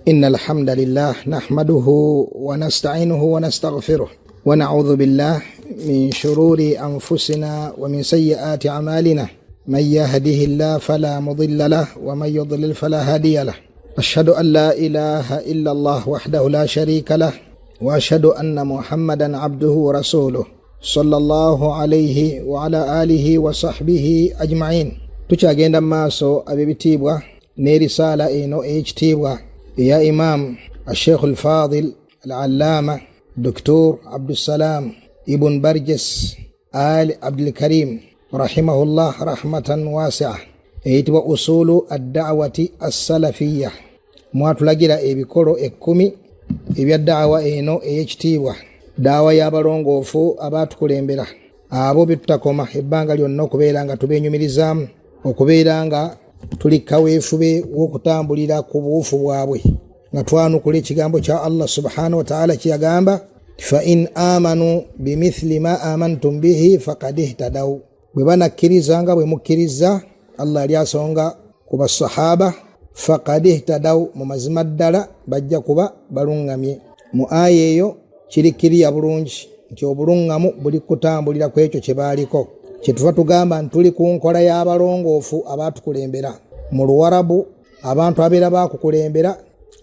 إن الحمد لله نحمده ونستعينه ونستغفره ونعوذ بالله من شرور أنفسنا ومن سيئات أعمالنا من يهده الله فلا مضل له ومن يضلل فلا هادي له أشهد أن لا إله إلا الله وحده لا شريك له وأشهد أن محمدا عبده ورسوله صلى الله عليه وعلى آله وصحبه أجمعين. تشاغين ماسو أبي بتيبوا نرسالة إنو إجتيبوا يا إمام الشيخ الفاضل العلامة دكتور عبد السلام ابن برجس آل عبد الكريم رحمه الله رحمة واسعة ايتوا أصول الدعوة السلفية mwatulagira ebikolo ekkumi ebyaddawa eno ey'ekitiibwa daawa y'abalongoofu abaatukulembera abo betutakoma ebbanga lyonna okubeera nga tubenyumirizaamu okubeera nga tuli kaweefube w'okutambulira ku buwufu bwabwe nga twanukula ekigambo kya Allah subhanahu wa ta'ala kiyagamba fa in amanu bimithli ma amantum bihi faqad ihtadaw. bwe banakkiriza nga bwe mukkiriza Allah yali asonga ku basahaba faqad ihtadaw, mu mazima ddala bajja kuba balungamye. mu aya eyo kirikiriya bulungi nti obulungamu buli kutambulira ku ekyo kye baaliko. kyetuva tugamba nti tuli ku nkola y'abalongoofu abaatukulembera. mu luwarabu abantu abeera baakukulembera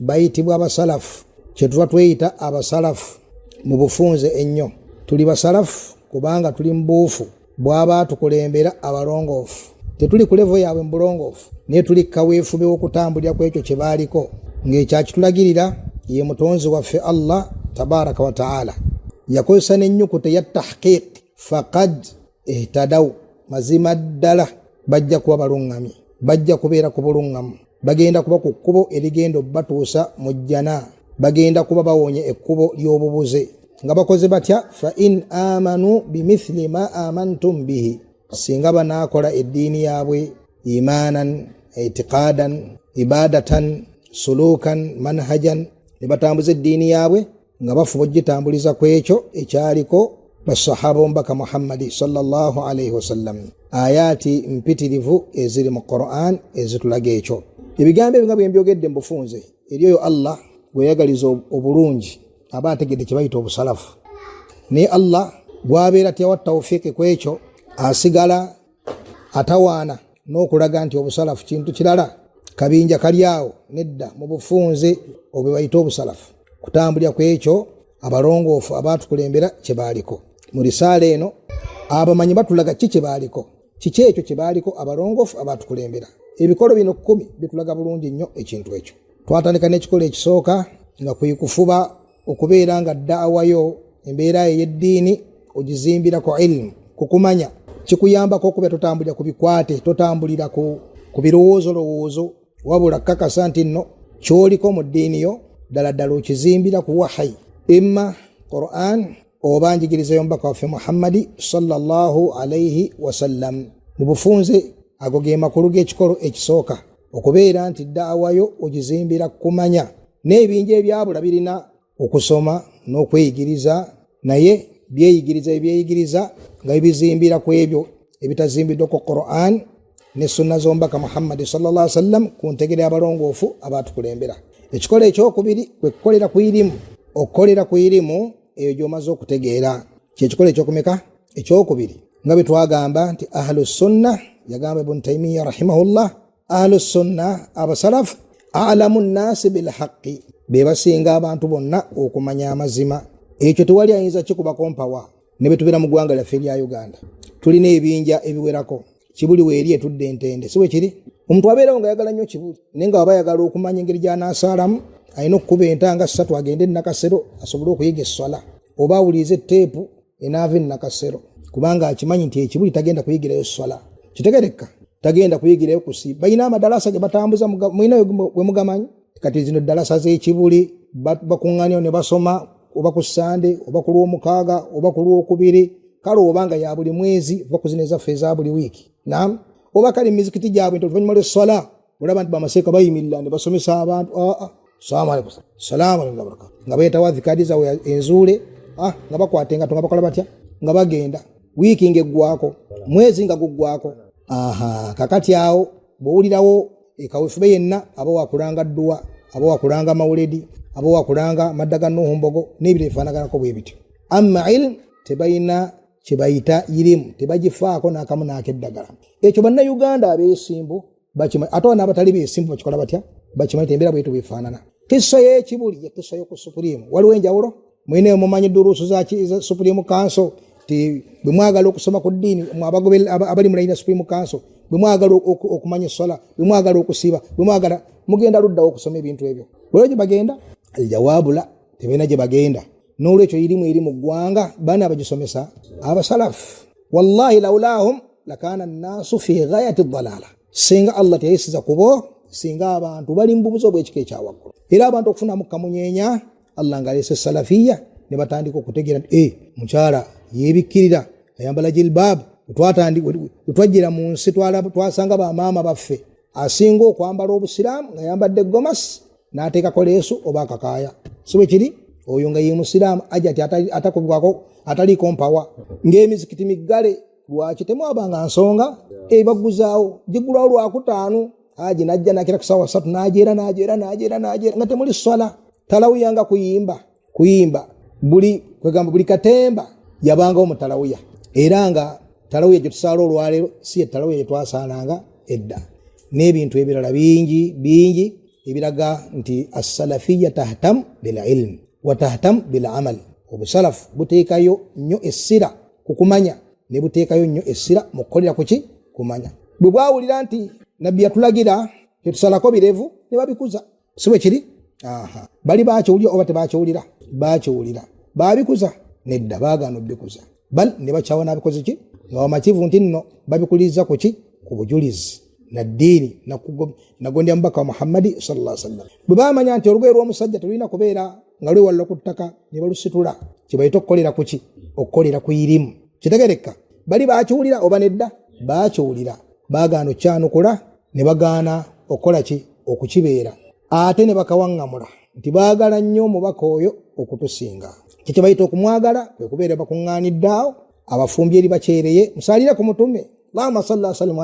bayitibwa abasalafu. kyetuva tweyita abasalafu mu bufunze ennyo. tuli basalafu kubanga tuli mu buufu bw'abaatukulembera abalongoofu. tetuli ku levo yaabwe mu bulongoofu naye tuli kaweefube w'okutambulira ku ekyo kye baaliko, ng'ekyakitulagirira ye mutonzi waffe Allah tabaraka wa ta'ala. yakozesa n'ennyukuta ya tahqiq faqad ihtadaw, mazima ddala bajja kuba balungamye, bajja kubeera ku bulungamu, bagenda kuba ku kkubo erigenda obbatuusa mu jjana, bagenda kuba bawonye ekkubo ly'obubuze. nga bakoze batya? fa in amanu bimithli ma amantum bihi, singa banaakola eddiini yaabwe imanan itiqadan ibadatan sulukan manhajan, ne batambuza eddiini yaabwe nga bafuba ogitambuliza ku ekyo ekyaliko basahaba omubaka Muhammadi sallallahu alaihi wasallam. ayati mpitirivu eziri mu Qur'an ezitulaga ekyo. ebigambo ebinga bwe mbyogedde mu bufunze eri oyo Allah gweyagaliza obulungi aba ategedde kye bayita obusalafu. naye Allah gwabeera teyawa tawfiiki ku ekyo, asigala atawaana n'okulaga nti obusalafu kintu kirala kabinja kali awo. nedda, mu bufunze obwe bayita obusalafu kutambulira ku ekyo abalongoofu abaatukulembera kye baaliko. mu risaala eno abamanyi batulaga kye baaliko, kiki ekyo kye baaliko abalongoofu abaatukulembera. ebikolo bino 10 bitulaga bulungi nnyo ekintu ekyo. twatandika n'ekikolo ekisooka nga kufuba okubeera nga daawayo embeera ey'eddiini ogizimbira ku ilmu, kukumanya. kikuyambako okuba totambulira ku bikwate, totambulira ku birowoozo, wabula kakasa nti nno kyoliko mu ddiini yo ddala ddala okizimbira ku wahayi, imma Qur'an oba njigiriza y'omubaka waffe Muhammadi sallallahu alaihi wasallam. mu bufunze ago ge makulu g'ekikolo ekisooka, okubeera nti daawayo ogizimbira kumanya. n'ebinja ebyabula birina okusoma n'okweyigiriza, naye byeyigiriza nga bizimbira ku ebyo ebitazimbiddwa ku Qur'an ne sunna z'omubaka Muhammadi sallallahu alaihi wasallam ku ntegera y'abalongoofu abaatukulembera. ekikolo ekyokubiri kwe kukolera ku irimu. okukolera ku irimu eyo gy'omaze okutegeera. kyekikolo ekyokumeka? ekyokubiri. nga bwe twagamba nti ahlu sunna, yagamba Ibn Taymiyyah rahimahullah, ahlu sunna abasalafu alamu nnaasi bilhaqqi, be basinga abantu bonna okumanya amazima. ekyo tewali ayinza kikubako mpawa. ne bwe tubeera mu ggwanga lyaffe erya Uganda tulina ebinja ebiwerako. kibuli weeri etudde entende, si bwe kiri? omuntu abeerawo nga ayagala nnyo kibuli, naye nga waba ayagala okumanya engeri gy'anaasaalamu alina okukuba entanga 3 agende enakasero asobole okuyiga esswala, oba awulirize etteepu enaava enakasero, kubanga akimanyi nti ekibuli tagenda kuyigirayo esswala. kitegereka? tagenda kuyigirayo kusiiba. balina amadalasa ge batambuza, mulina we mugamanyi. kati zino dalasa z'ekibuli bakuŋŋaanyawo ne basoma, oba ku Sande, oba ku Lwomukaaga, oba ku Lwokubiri, kale obanga ya buli mwezi oba ku zino ezaffe eza buli wiiki. naam, oba kale mizikiti gyabwe nti oluvannyuma lw'esswala olaba nti bamaseeka bayimirira ne basomesa abantu. salaamu alaykum, salaamu alaykum wabarakatuh, nga beetawa zikaadi zaabwe enzuule, nga bakwata engato nga bakola batya, nga bagenda. wiiki ng'eggwako, mwezi nga guggwako. kakati awo bw'owulirawo ekawefube yenna aba wakulanga dduwa, abo wakulanga maulidi abo wakulanga maddaga nuhumbogo n'ebiro ebifaanaganako bwe bityo. Amma ilm tebalina kibayita ilimu, tebagifaako n'akamu n'akeddagala. Ekyo bannayuganda abeesimbu bakimanyi, ate n'abatali beesimbu bakikola batya, bakimanyi embeera bwetu bwefaanana. Kissa y'ekibuli ye kissa y'oku Supreme. Waliwo enjawulo? Mwine mumanyi duruusu za Supreme Council ti bwe mwagala okusoma ku ddiini abali mu layini ya Supreme Council, bwe mwagala okumanya essala, bwe mwagala okusiba, bwe mwagala mugenda luddawo okusoma ebintu ebyo. Waliwo gye bagenda? Aljawaabu la, tebalina gye bagenda. N'olwekyo irimu eri mu ggwanga baani abagisomesa? Abasalafu. Wallahi laulahum lakana annaasu fi ghayati ddalaala. Singa Allah teyayisiza kubo, singa abantu bali mu bubuzo bw'ekika ekyawaggulu. Era abantu okufunamu kamunyeenya, Allah ng'aleese Salafiyyah ne batandika okutegeera mukyala yeebikkirira ayambala jilbab. Twajjira mu nsi twasanga bamaama baffe asinga okwambala obusiraamu ng'ayambadde gomasi n'ateekako leesu oba akakaaya. Si bwe kiri? Oyo nga ye musiraamu ajja ati atakubwako ataliiko mpawa. Ng'emizikiti miggale, lwaki temwabanga nsonga? Baguzaawo gigulawo lwakutaano. Haji najja nakira kusawa 3 najeera nga temuli swala. Talawiya nga kuyimba buli katemba yabanga omutalawiya. Era nga talawiya gye tusaala olwaleero si ye talawiya gye twasalanga edda. N'ebintu ebirala bingi ebiraga nti as-salafiyya tahtam bil ilm wa tahtam bil amal. Obusalafu buteekayo nnyo essira ku kumanya ne buteekayo nnyo essira mu kukolera kuki kumanya. Bwe bwawulira nti nabbi yatulagira tetusalako birevu ne babikuza. Si bwe kiri? Bali bakyowulira oba tebakyowulira? Bakyowulira. Babikuza? Nedda, baagaana obbikuza. Bal ne bakyawa n'abikoze ki? Nga wamakivu nti nno babikuliza ku ki? Ku bujulizi na ddiini nagondya mubaka wa Muhammadi sallallahu alaihi wasallam. Bwe bamanya nti olugoye lw'omusajja tulina kubeera nga lwewalula ku ttaka ne balusitula, kibayita okukolera ku ki? Okukolera ku irimu. Kitegereka? Bali bakyowulira oba nedda? Bakyowulira. Baagaana okyanukula ne bagaana okukola ki? Okukibeera. Ate ne bakawaŋŋamula nti baagala nnyo omubaka oyo okutusinga. Kye bayita okumwagala kwe kubeera bakuŋŋaaniddaawo abafumbi eri bakyereye. Musaalire ku mutume Allahumma salli ala sallim.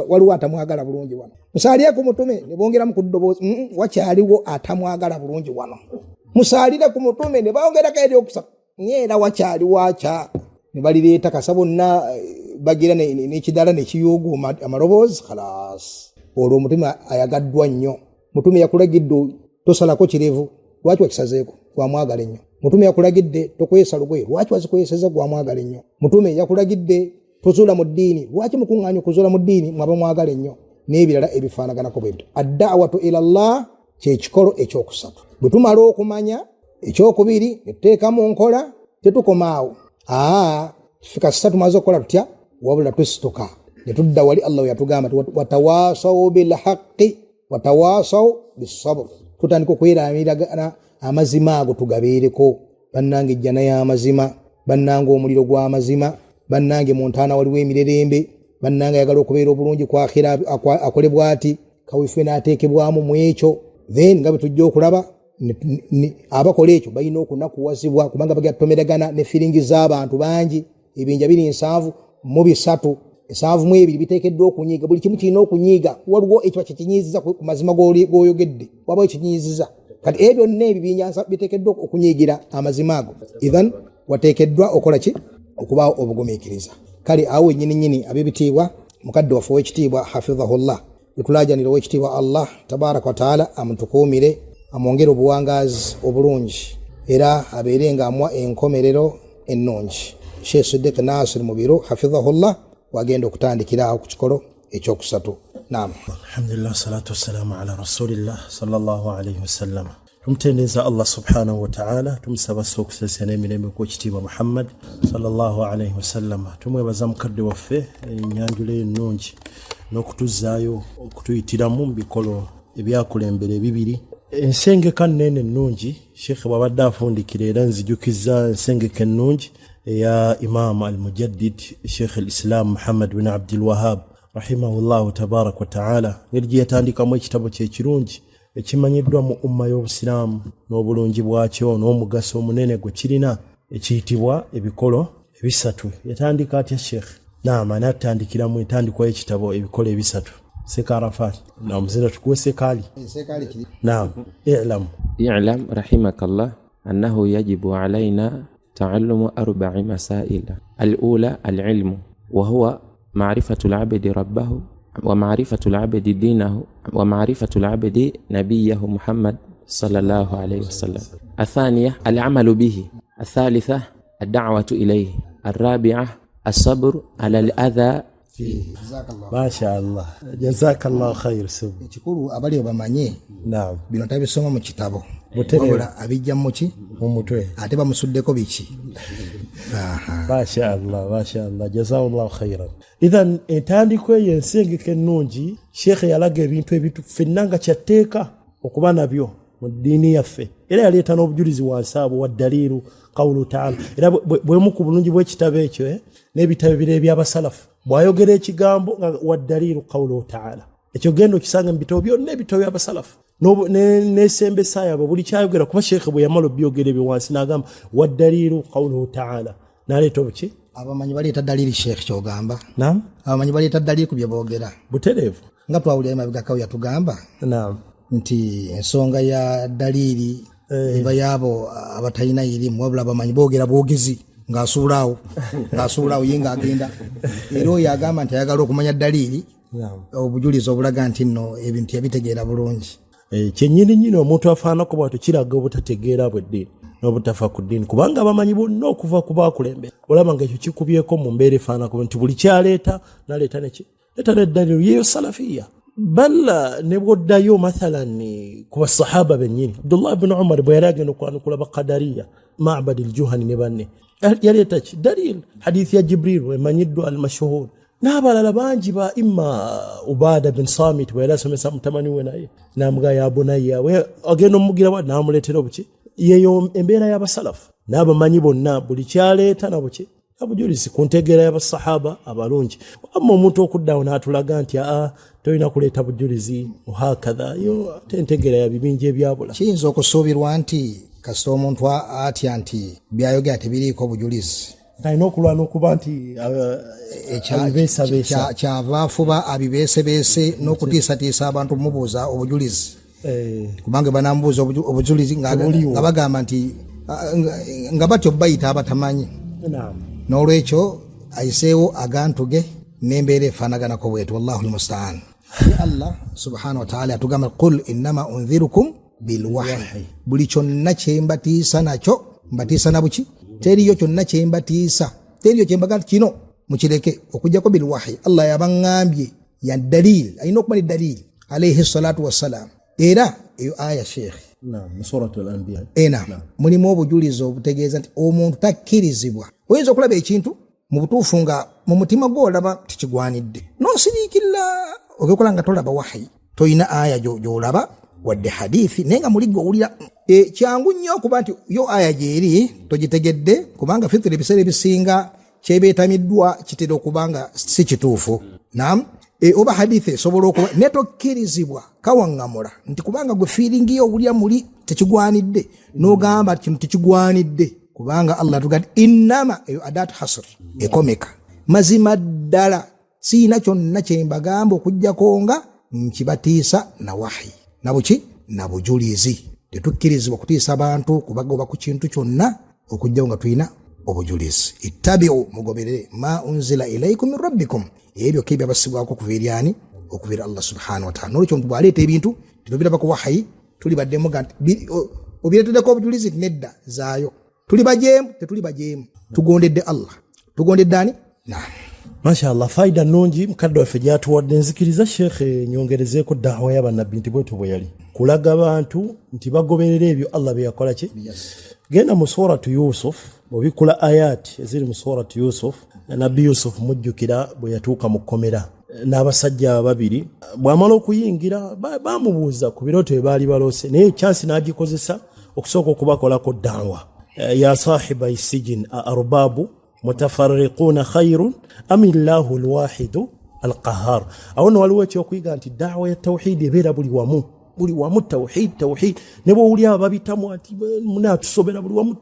Waliwo atamwagala bulungi wano. Musaalire ku mutume ne bongeramu ku ddoboozi, wakyaliwo atamwagala bulungi wano. Musaalire ku mutume ne bongeramu eri okusatu, era wakyaliwo akya. Ne balireeta kasa bonna bagira n'ekidala ne kiyuuguuma amaloboozi khalaas. Olwo omutume ayagaddwa nnyo. Mutume yakulagidde tosalako kirevu, lwaki wakisazeeko? Gwamwagala ennyo. Mutume yakulagidde tokwesa lugoye, lwaki wazikweseza? Gwamwagala ennyo. Mutume yakulagidde tozuula mu ddiini, lwaki mukuŋŋaanya okuzuula mu ddiini? Mwaba mwagala ennyo. N'ebirala ebifaanaganako bwe bityo. Ad-da'watu ila Allah kyekikolo ekyokusatu. Bwe tumala okumanya ekyokubiri ne tuteeka mu nkola, tetukomaawo. Fika sasa tumaze okukola tutya? Wabula tusituka ne tudda wali Allah yatugamba watawasaw bil haqqi watawasaw bis sabr. Tutandika okweraamiragana amazima ago tugabeereko. Bannange ejjana y'amazima, bannange omuliro gw'amazima, bannange mu ntaana waliwo emirerembe, bannange ayagala okubeera obulungi kwa akhira akolebwa ati kawife n'ateekebwamu mu ekyo. Then nga bwe tujja okulaba abakola ekyo balina okunakuwazibwa kubanga bagatomeragana ne firingi z'abantu bangi. Ebinja 7 mu 3 7 mu 2 biteekeddwa okunyiiga. Buli kimu kirina okunyiiga. Waliwo ekyo kinyiiziza ku mazima g'oyogedde, wabawo kinyiiziza. Kati ebyo n'ebibinja biteekeddwa okunyiigira amazima ago. Ethan wateekeddwa okola ki? Okubaawo obugumiikiriza. Kale awo nnyini ab'ebitiibwa mukadde waffe w'ekitiibwa hafidhahullah, etulaajanira ow'ekitiibwa Allah tabaraka wa taala amutukuumire, amwongere obuwangaazi obulungi era abeere ng'amuwa enkomerero ennungi. Sheikh Swiddiiq Naaswir Mubiru hafidhahullah wagenda okutandikira awo ku kikolo ekyokusatu. Naam. Alhamdulillah, salatu wassalamu ala rasulillah sallallahu alayhi wasallam. Tumtendenza Allah subhanahu wa ta'ala, tumusaba sokusesa n'emirembe ku kitiibwa Muhammad sallallahu alayhi wasallam. Tumwebaza mukadde waffe enyanjula ennungi n'okutuzaayo okutuyitiramu mu bikolo ebyakulembera ebibiri. Ensengeka nnene ennungi Sheikh bw'abadde afundikira era nzijukizza ensengeka ennungi eya Imam al-Mujaddid Sheikh al-Islam Muhammad bin Abdul Wahhab rahimahullahu tabarak wa ta'ala. Ngeri gye yatandikamu ekitabo kye kirungi ekimanyiddwa mu umma y'Obusiraamu n'obulungi bwakyo n'omugaso omunene gwe kirina ekiyitibwa ebikolo ebisatu. Yatandika atya Sheikh? Naam, n'atandikira mu entandikwa y'ekitabo ebikolo ebisatu. Arafat. Naam, zina tukue sekali. Naam, i'lam rahimakallah annahu yajibu alaina ta'allumu 4 masail. Al-ula al-ilmu wa huwa ma'rifatu al-'abdi rabbahu wa ma'rifatu al-'abdi dinahu wa ma'rifatu al-'abdi nabiyyahu Muhammad sallallahu alayhi wasallam. الثانية العمل به. الثالثة الدعوة إليه. الرابعة الصبر على الأذى فيه. ما شاء الله جزاك الله خير. Ekikulu abali obamanye. Naam. Bino tabisoma mu kitabo. Wabula abijja muki mu mutwe. Ate bamusuddeko biki. Ma sha Allah jazakallahu khairan. Idhan entandiko y'ensengeke ennungi Sheikh yalaga ebintu ebitu fennanga kyateeka okuba nabyo mu ddiini yaffe. Era yaleeta n'obujulizi wansaabo wa dalilu qawlu ta'ala. Era bwe mu ku bulungi bw'ekitabo ekyo n'ebitabo bire by'abasalafu bw'ayogera ekigambo nga wa dalilu qawlu ta'ala. Ekyo gendo kisanga mu bitabo byonna ebitabo by'abasalafu n'esembe saayabo buli kyayogera kuba Sheikh bwe yamala byogera ebyo wansi n'agamba wa dalilu qawlu ta'ala. N'aleeta obuki abamanyi baleeta dalili Sheikh kyogamba. Naam, abamanyi baleeta dalili ku bye boogera butereevu nga twawulira emabegakawo yatugamba. Naam, nti ensonga ya dalili eba yabo abatalina irimu wabula abamanyi boogera bwogezi ng'asuulaawo ye ng'agenda era oyo agamba nti ayagala okumanya dalili obujulizi obulaga nti nno ebintu yabitegeera bulungi. Kyennyini omuntu afaanako bw'atyo kiraga obutategeera bw'eddiini n'obutafa ku ddiini kubanga abamanyi bonna okuva ku baakulembera olaba nga ekyo kikubyeko mu mbeera efaanako nti buli kyaleeta naleeta leeta n'eddaliiro yeeyo Salafiyyah. Balla ne bwoddayo mathalan ku basahaba bennyini Abdullah ibn Umar bwe yali agenda okwanukula Baqadariya Ma'bad al-Juhani ne banne yaleeta ki dalil Hadiith ya Jibril emanyiddwa al-mashhur n'abalala bangi ba imma Ubada bin Samit bwe yali asomesa mutamani we naye n'amuga ya bunayya we agenda omugira n'amuleetera obuki yeeyo embeera y'abasalafu n'abamanyi bonna buli kyaleeta nabuki abujulizi ku ntegeera y'abasahaba abalungi. Amma omuntu okuddawo n'atulaga nti tolina kuleeta bujulizi muhakadha yo tentegeera ya bibingi ebyabula. Kiyinza okusuubirwa nti kasita omuntu atya nti byayogera tebiriiko bujulizi alina okulwana okuba nti kyava afuba abibeesebeese n'okutiisatiisa abantu mubuuza obujulizi kubanga banamubuuza obujulizi nga bagamba nti nga batyo bayita abatamanyi. N'olwekyo ayiseewo agantuge n'embeera efaanaganako bwetu. Wallahu almustaan. Allah subhanahu wa ta'ala atugamba qul innama unzirukum bilwahyi. Buli kyonna kyembatiisa nakyo mbatiisa na buki teriyo kyonna kyembatiisa teriyo kyembaga kino mukireke okujjako bilwahyi. Allah yabaŋŋambye ya dalil alina okumanya dalili alayhi salatu wassalam. Era eyo aya Sheikh suratul anbiya mulimu obujulizi obutegeeza nti omuntu takkirizibwa. Oyinza okulaba ekintu mu butuufu nga mu mutima gw'olaba tikigwanidde n'osiriikirira ogekola nga tolaba wahyi toyina aya gy'olaba wadde hadithi naye nga muli gw'owulira. Kyangu nnyo okuba nti yo aya gy'eri togitegedde kubanga fitiri ebiseera ebisinga kyebeetamiddwa kitera okuba nga si kituufu. Naam, oba hadithi esobola okuba netokkirizibwa kawaŋŋamula nti kubanga gwe feelingi yo owulira muli tekigwanidde n'ogamba kino tekigwanidde kubanga Allah tugati innama eyo adatu hasr ekomeka mazima ddala siina kyonna kyembagamba okujjako nga nkibatiisa na wahyi nabuki na bujulizi. Tetukkirizibwa kutiisa abantu kubagoba ku kintu kyonna okujjawo nga tulina obujulizi. Ittabi'u mugoberere ma unzila ilaykum min rabbikum ebyo kibya basibwako kuviryani okuvira Allah subhanahu wa ta'ala. N'olwekyo bw'aleeta ebintu tubiraba ku wahyi tuli baddemu obireetedeko obujulizi nedda zaayo tuli bajeemu tetuli bajeemu tugondedde Allah tugondedde ani. Mashallah faida nungi mukadde waffe gyatuwadde. Nzikiriza Sheikh nyongerezeeko da'wa y'abannabbi nti bwetu bwe yali kulaga abantu nti bagoberera ebyo Allah bye yakola ki. Genda mu suratu Yusuf obikula ayati eziri mu suratu Yusuf. Nabbi Yusuf mujjukira bwe yatuuka mu kkomera n'abasajja babiri bw'amala okuyingira bamubuuza ku birooto bye baali baloose naye chansi n'agikozesa okusooka okubakolako da'wa. Ya sahiba isijin arbabu mutafarriquna khairun am illahu alwahidu alqahhar. Awono waliwo ekyokuyiga nti da'wa ya tawhid ebeera buli wamu tawhid ne bw'owuli ababitamu ati munatusobera buli wamu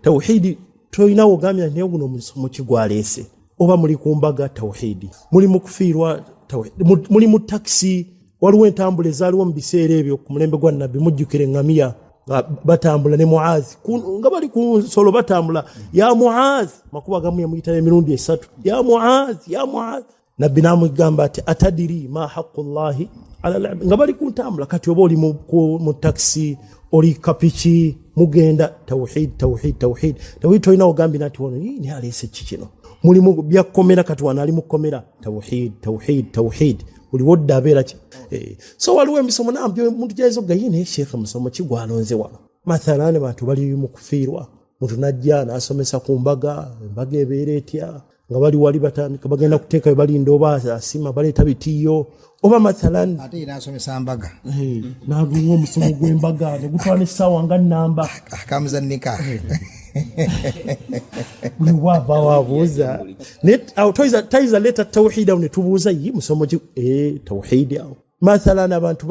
tawhid toyina ogambya naye guno mu kigwaleese oba muli kumbaga tawhidi muli mu kufiirwa muli mu taxi waliwo entambula ezaaliwo mu biseera ebyo ku mulembe gwa nabbi mujjukire ngamia batambula ne Muaz nga bali ku nsolo batambula ya Muaz makuba gamu yamuyita emirundi 3 ya Muaz nabbi namugamba ati atadiri ma haqqullahi ala al-abd nga bali ku ntambula kati oba oli mu taxi oli kapiki mugenda tawhid toyina ogambi nati wono ni alese kikino mulimu byakomera kati wana ali mukomera tawhid uli wodda abera ki so waliwo emisomo nambyo omuntu jaizo gayine Sheikh musomo kigwalonze wano mathalani bantu bali mu kufiirwa muntu najja nasomesa ku embaga ebeera etya nga bali wali batandika bagenda kuteeka bali ndoba asima baleeta bitiyo oba mathalani ate nasomesa mbaga naguwa omusomo gw'embaga ne gutwala essaawa nga nnamba akamuzannika wava wabuuza taiza leta tawhid awo ne tubuuza yi musomo tawhid awo mathalani abantu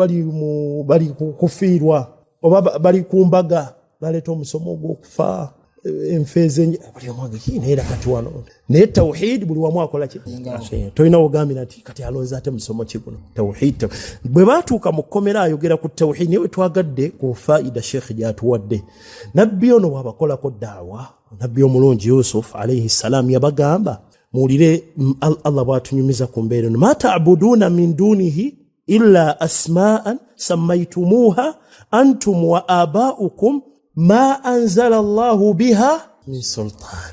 bali kufiirwa oba bali ku mbaga baleeta omusomo gw'okufa enfeze bali omwaga kineera kati wano ne tawhid buli wamu akola ki toyina ogambi nati kati alonza ate musomo kiguno tawhid bwe batuuka mu kkomera ayogera ku tawhid niwe twagadde ku faida Sheikh gyatuwadde nabbi ono wabakolako daawa nabbi omulungi Yusuf alayhi salam yabagamba muwulire Allah bwatunyumiza ku mbeera eno ma ta'buduna min dunihi illa asma'an sammaytumuha antum wa aba'ukum ma anzala Allahu biha min sultan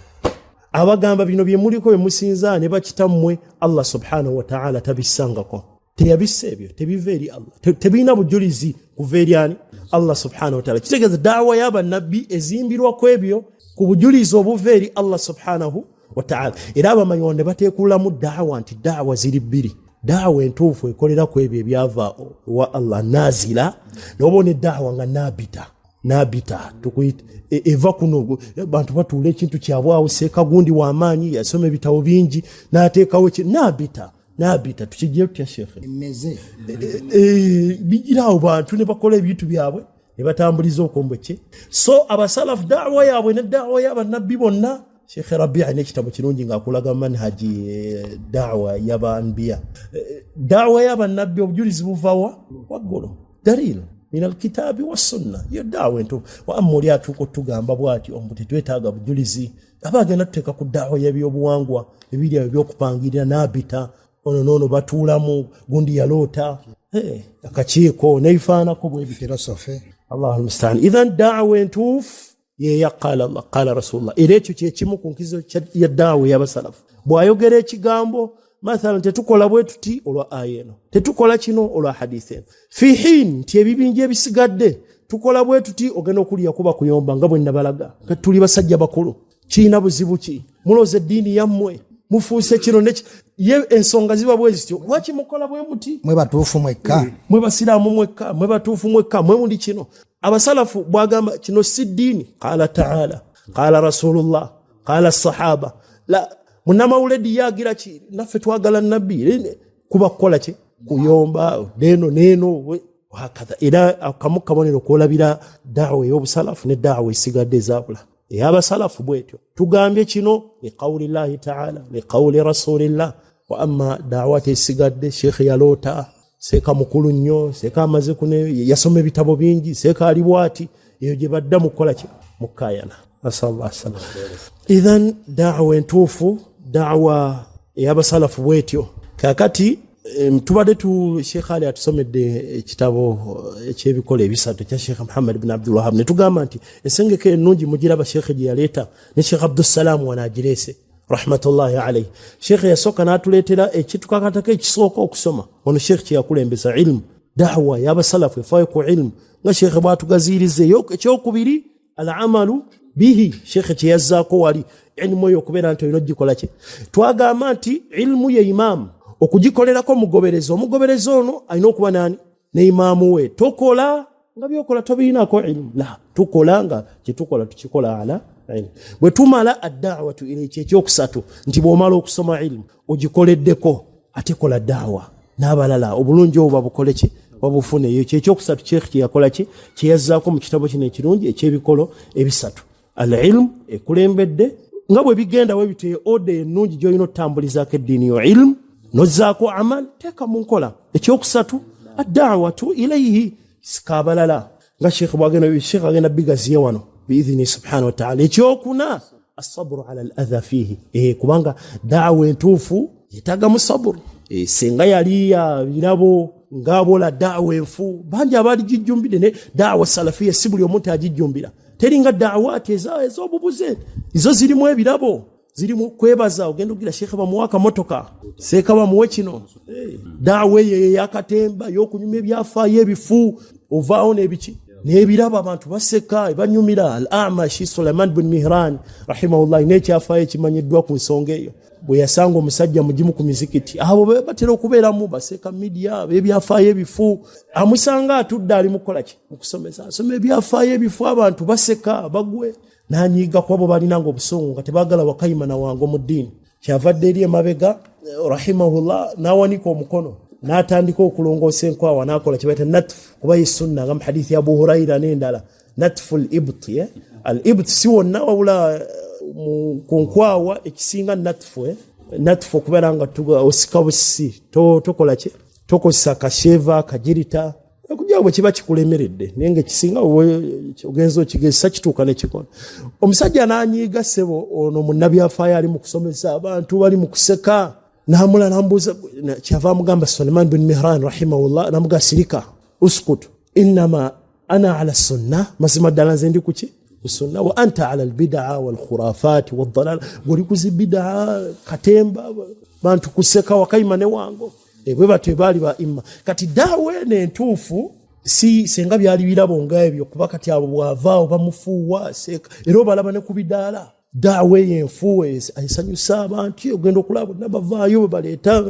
abagamba bino bye muliko bye musinza ne bakitammwe Allah subhanahu wa ta'ala tabisangako teyabisse ebyo tebiva eri Allah tebina bujulizi kuva eri ani Allah subhanahu wa ta'ala kitegeeza daawa y'aba nabbi ezimbirwa ku ebyo ku bujulizi obuva eri Allah subhanahu wa ta'ala era abamayonde bateekulamu daawa nti daawa ziri bbiri daawa entuufu ekolera ku ebyo ebyava wa Allah nazila n'obona daawa nga nabita tukuyita eva kuno bantu batuula ekintu kyabwawo seeka gundi w'amaanyi yasoma ebitabo bingi n'ateekawo nabita tukigiye tutya Sheikh mmeze bigirawo bantu ne bakola ebintu byabwe ne batambuliza okombo kye so abasalafu daawa yaabwe ne daawa y'abannabbi bonna Sheikh Rabi'a n'ekitabo kirungi ng'akulaga manhaji daawa y'abanbiya daawa y'abannabbi obujulizi buvawa waggulu dalil min alkitabi wassunna yo daawa ento wamuli atuuka otugamba bwati omuti twetaaga bujulizi abagenda tuteeka ku daawa y'ebyobuwangwa ebiri ebyokupangirira n'abita ono batuulamu gundi yaloota akakiiko neifaanako bwe philosophy Allahu musta'an idhan daawa entuufu ye qala Allah qala rasulullah era ekyo kyekimu ku nkizo ya daawa y'abasalafu bw'ayogera ekigambo mathalan tetukola bwe tuti olwa aya eno tetukola kino olwa hadithi eno fi hin nti ebibinja ebisigadde tukola bwe tuti ogenda okulya kuba kuyomba nga bwe nabalaga tuli basajja bakulu kiina buzibu ki muloze eddiini yammwe mufuuse kino ye ensonga ziba bwe zityo lwaki mukola bwe muti mwe batuufu mwekka mwe basiraamu mwekka mwe batuufu mwekka mwe mundi kino abasalafu bwagamba kino si ddiini qala ta'ala qala rasulullah qala sahaba la munamawuledi yagira ki naffe twagala nabbi kuba kukola ki kuyomba neno wakadha era akamukabonero kolabira daawa y'obusalafu ne daawa esigadde zaabula ey'abasalafu bwetyo tugambye kino liqawli llahi ta'ala liqawli rasulillah wa amma daawati esigadde Sheikh yaloota seeka mukulu nnyo seeka amaze yasoma ebitabo bingi seeka ali bwati eyo gye badda mukola ki mukayana asallallahu sallam idhan daawa entuufu daawa ey'abasalafu bwetyo kakati tubadde Sheikh Ali atusomedde ekitabo eky'ebikolo ebisatu kya Sheikh Muhammad ibn Abdul Wahhab ne tugamba nti esengeke ennungi mugiraba Sheikh gye yaleeta ne Sheikh Abdussalam wanaagirese rahmatullahi alayhi Sheikh yasooka n'atuleetera ekitukakatako ekisooka okusoma ono Sheikh kye yakulembesa ilmu daawa y'abasalafu efaayo ku ilmu nga Sheikh bw'atugaziirizeeyo ekyokubiri al-amalu bihi Sheikh kye yazzaako wali ilmu eyo okubeera nti olina ogikola ki twagamba nti ilmu ye imaamu okugikolerako omugoberezi ono alina okuba nani ne imaamu we tokola nga byokola tobiinako ilmu la tukola nga kyetukola tukikola ala ilmu bwe tumala addawatu ilayki ekyokusatu nti bw'omala okusoma ilmu ogikoleddeko ate kola daawa n'abalala obulungi obwo babukole ki babufune eyo kyekyokusatu Sheikh kye yakola ki kye yazzaako mu kitabo kino ekirungi eky'ebikolo ebisatu al ilmu ekulembedde nga bwe bigenda we biteye ode ennungi gy'olina otambulizaako eddiini yo ilmu nozzaako amal teeka mu nkola. Ekyokusatu ad-da'watu ilayhi sikabalala nga Sheikh agenda bigaziye wano biidhini subhanahu wa ta'ala. Ekyokuna as-sabru ala al-adha fihi, kubanga da'wa entuufu yetaaga mu sabru. Senga yali ya birabo ngabola da'wa enfu bangi abali jijjumbire ne da'wa salafiyya si buli omuntu agijjumbira. Teringa da'wati ez'obubuze izo zirimu ebirabo, zirimu kwebaza. Ogenda ogira Sheikh bamuwaka motoka seeka bamuwe kino. Da'wa ye yakatemba y'okunyuma ebyafaayo ebifu ovaawo n'ebiki n'ebirabo abantu baseka banyumira. Al-Amashi Sulaiman bin Mihran rahimahullah n'ekyafaayo ekimanyiddwa ku nsonga eyo. Bwe yasanga omusajja mugimu ku mizikiti abo batera okubeeramu baseka media ebyafaayo ebifu, amusanga atudde ali mukola ki mukusomesa asoma ebyafaayo ebifu abantu baseka bagwe n'anyiga ku abo balinanga obusungu nga tebaagala wakayima na wango mu ddiini. Kyavadde eri emabega rahimahullah n'awanika omukono n'atandika okulongoosa enkwawa n'akola kye bayita natfu kuba ye sunna nga mu hadithi ya Abu Huraira n'endala. Natfu al-ibt, al-ibt si wonna wabula ku nkwawa ekisinga natfu okubeera nga osika busi tokola ki tokozesa kasheva kajirita okujja bwe kiba kikulemeredde naye nga ekisinga ogenza okigezesa kituuka nekikola. Omusajja n'anyiiga ssebo ono munnabyafaayo ali mu kusomesa abantu bali mu kuseka n'amula n'ambuuza kyava amugamba Sulaiman bin Mihran rahimahullah n'amuga sirika uskut innama ana ala sunna, mazima ddala nze ndi kuki sunna wa anta ala albid'a wal khurafat wad dalal. Goli kuzi bid'a katemba bantu kuseka wakayima ne wango bwe batwe bali ba imma. Kati da'wa n'entuufu si senga byali birabo nga ebyo kuba kati abo bwavaawo bamufuuwa seka era balaba ne kubidaala. Da'wa yenfuwe ayisanyusa abantu ogenda okulaba nabavaayo baleeta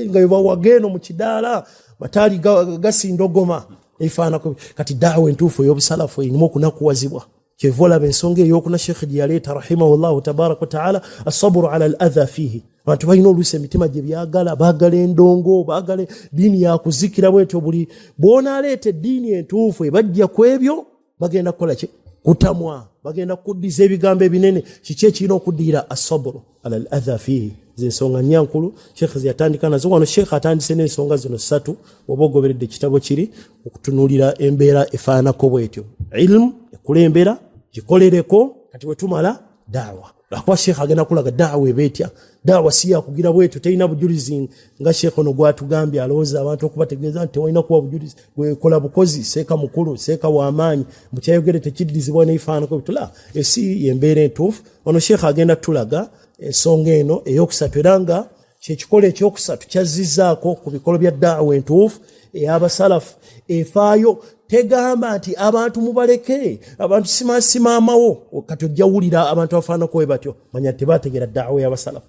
nga yobawageno mu kidaala batali gasindogoma efaana. Kati da'wa entuufu ey'obusalafu erimu okunakuwazibwa. Kevola bensonge yokuna Sheikh diyaleta rahimahullahu tabaraka wa ta'ala as-sabru ala al-adha fihi. Abantu balina oluusi emitima gye byagala baagala endongo baagala dini ya kuzikira bwetyo buli bona aleete dini entuufu ebajja ku ebyo bagenda kukola ki kutamwa bagenda kuddiza ebigambo ebinene. Kiki ekirina okuddira as-sabru ala al-adha fihi. Zensonga nyankulu Sheikh ziyatandika nazo wano. Sheikh atandise n'ensonga zino 3 oba ogoberedde kitabo kiri okutunuulira embeera efaanako bwetyo. Ilmu ekulembera gikolereko kati wetumala da'wa. Lwakuba Sheikh agenda kulaga da'wa ebetya. Da'wa si yakugira bwetyo terina bujulizi nga Sheikh ono gwatugambye alowooza abantu okubategeeza nti tewalina kuba bujulizi gwekola bukozi seeka mukulu seeka w'amaanyi mukyayogere tekiddizibwa neifaanako bitula esi yembeera entuufu. Ono Sheikh agenda tulaga ensonga eno ey'okusatu era nga kyekikola ekyokusatu kyazizzaako ku bikolo bya da'wa entuufu ey'abasalafu. Efaayo tegamba nti abantu mubaleke abantu simaamawo kati ojja wulira abantu abafaanako bwe batyo manya tebategeera da'wa y'abasalafu.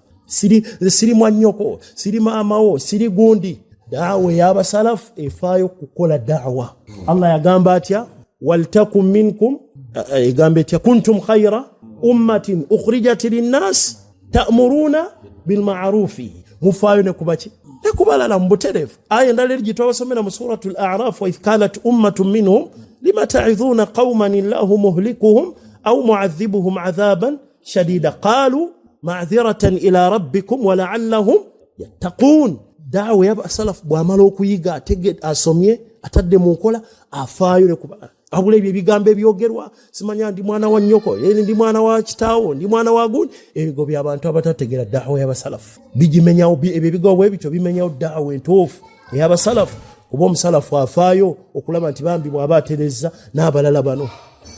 Siri mwannyoko siri maamawo siri gundi. Da'wa y'abasalafu efaayo kukola da'wa. Allah yagamba atya waltakum minkum egamba etya kuntum khayra ummatin ukhrijat linnas ta'muruna bilma'rufi. Mufaayo ne kubaki nekubalala mbuterevu. Aya endala eri gyetwabasomera mu suratul A'raf wa idh qalat ummatun minhum lima ta'idhuna qauman illahu muhlikuhum aw mu'adhibuhum 'adhaban shadida qalu ma'dhiratan ila rabbikum wa la'allahum yattaqun. Da'wa y'abasalaf bw'amala okuyiga asomye atadde mu nkola afaayo ne kubala abula ebyo ebigambo ebyogerwa simanya ndi mwana wa nnyoko ndi mwana wa kitaawo ndi mwana wa gundi ebigo by'abantu abatategeera da'wa y'abasalafu bigimenyawo. Ebyo ebigo bwe bityo bimenyawo da'wa entuufu ey'abasalafu kuba omusalafu afaayo okulaba nti bambi bw'aba atereza n'abalala bano.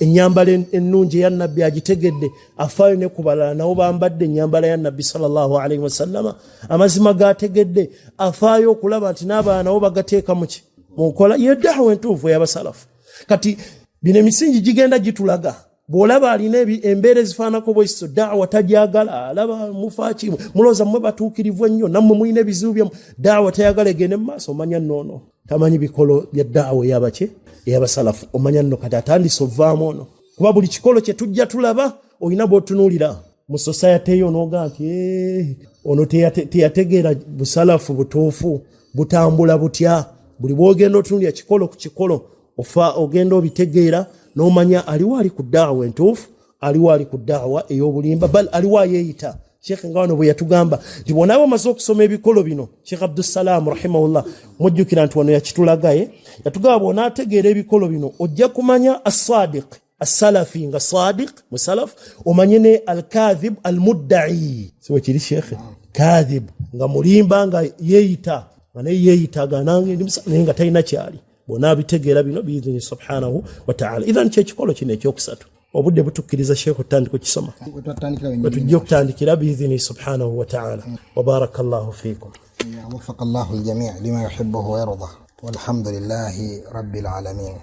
Ennyambala ennungi eya nabbi agitegedde afaayo ne ku balala nabo bambadde ennyambala ya nabbi sallallahu alayhi wa sallama amazima g'ategedde afaayo okulaba nti n'abalala nabo bagateeka mu nkola ye da'wa entuufu ey'abasalafu. Kati bino emisingi gigenda gitulaga bw'olaba alina embeera ezifaanako bwesiso da'wa tajagala alaba mufaaki mulooza mmwe batuukirivu ennyo nammwe mulina ebizibu byammwe da'wa tayagala egende mu maaso omanya noono tamanyi bikolo bya da'wa ey'abasalafu omanya nno kati atandise ovaamu ono kuba buli kikolo kye tujja tulaba olina bw'otunuulira mu society eyo n'oga nti ono teyategeera busalafu butuufu butambula butya. Buli bw'ogenda otunuulira kikolo ku kikolo ofa ogenda obitegeera n'omanya aliwo ali ku da'wa entuufu aliwo ali ku da'wa ey'obulimba bal aliwo ayeeyita Sheikh ngawano bwe yatugamba nti bw'onaaba omaze okusoma ebikolo bino Sheikh Abdussalam rahimahullah mujjukira nti wano yakitulagaye yatugamba bw'onaategeera ebikolo bino ojja kumanya as-sadiq as-salafi nga sadiq musalaf omanye ne al-kadhib al-mudda'i siwe kiri Sheikh kadhib nga mulimba nga yeeyita ganange nga talina kyali bw'onaabitegeera bino biidhini subhanahu wa ta'ala idhan kyekikolo kino ekyokusatu obudde butukkiriza Sheikh otandika okisoma tujja okutandikira biidhini subhanahu wa ta'ala wa barakallahu fiikum وفق الله الجميع لما يحبه ويرضى والحمد لله رب العالمين